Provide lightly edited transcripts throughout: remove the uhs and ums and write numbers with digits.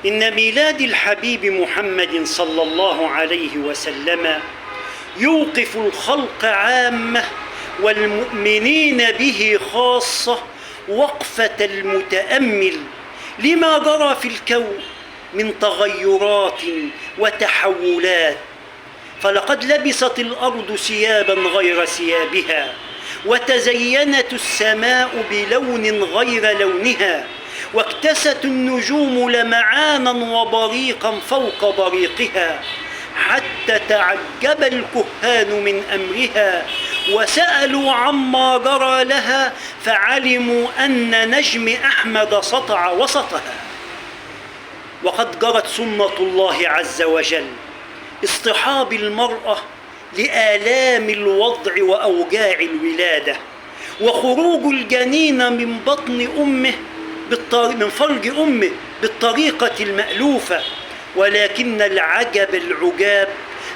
إن ميلاد الحبيب محمد صلى الله عليه وسلم يوقف الخلق عامة والمؤمنين به خاصة وقفة المتأمل لما جرى في الكون من تغيرات وتحولات. فلقد لبست الأرض ثيابا غير ثيابها، وتزينت السماء بلون غير لونها، واكتست النجوم لمعانا وبريقا فوق بريقها، حتى تعجب الكهان من أمرها وسألوا عما جرى لها، فعلموا أن نجم أحمد سطع وسطها. وقد جرت سنة الله عز وجل اصطحاب المرأة لآلام الوضع وأوجاع الولادة، وخروج الجنين من بطن أمه من فرج أمه بالطريقة المألوفة. ولكن العجب العجاب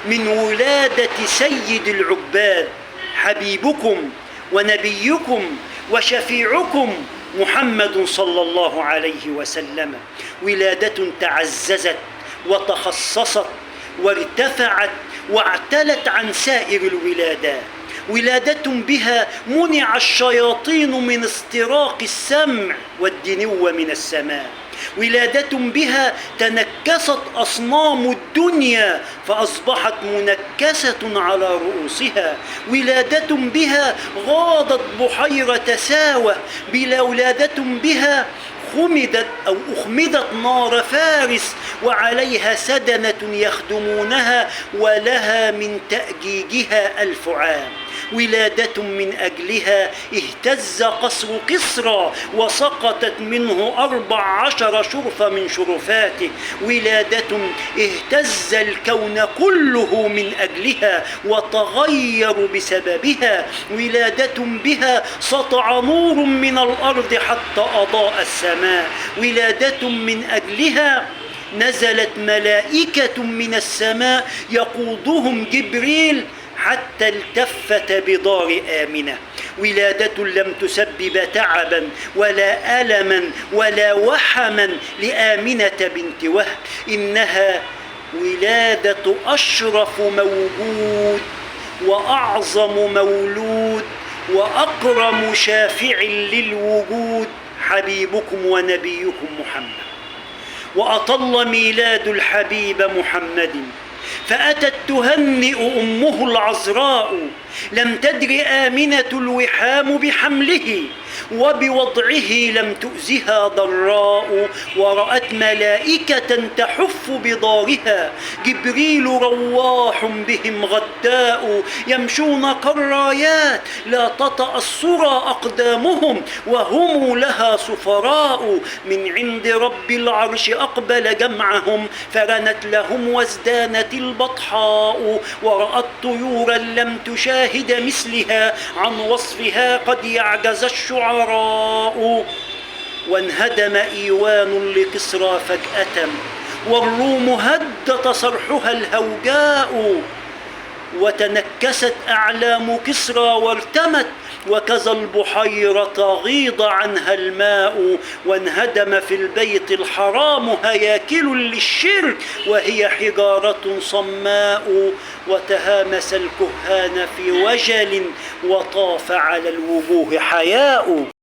من ولادة سيد العباد حبيبكم ونبيكم وشفيعكم محمد صلى الله عليه وسلم، ولادة تعززت وتخصصت وارتفعت واعتلت عن سائر الولادات، ولادة بها منع الشياطين من استراق السمع والدنو من السماء، ولادة بها تنكست أصنام الدنيا فأصبحت منكسة على رؤوسها، ولادة بها غاضت بحيرة ساوة، ولادة بها أخمدت نار فارس وعليها سدنة يخدمونها ولها من تأجيجها 1000 عام، ولادة من أجلها اهتز قصر كسرى وسقطت منه 14 شرفة من شرفاته، ولادة اهتز الكون كله من أجلها وتغير بسببها، ولادة بها سطع نور من الأرض حتى أضاء السماء، ولادة من أجلها نزلت ملائكة من السماء يقودهم جبريل حتى التفت بدار آمنة، ولادة لم تسبب تعبا ولا ألما ولا وحما لآمنة بنت وهب، إنها ولادة أشرف موجود وأعظم مولود وأكرم شافع للوجود حبيبكم ونبيكم محمد. وأطل ميلاد الحبيب محمد فأتت تهنئ أمه العذراء، لم تدر آمنة الوحام بحمله وبوضعه لم تؤذها ضراء، ورأت ملائكة تحف بدارها، جبريل رواح بهم غداء، يمشون كالرايات لا تطأ السرى أقدامهم وهم لها سفراء، من عند رب العرش أقبل جمعهم فرنت لهم وازدانت البطحاء، ورأت طيورا لم تشاهد مثلها عن وصفها قد يعجز الشعراء، وانهدم إيوان لكسرى فجأة والروم هدت صرحها الهوجاء، وتنكست أعلام كسرى وارتمت، وكذا البحيرة غيض عنها الماء، وانهدم في البيت الحرام هياكل للشرك وهي حجارة صماء، وتهامس الكهان في وجل وطاف على الوجوه حياء.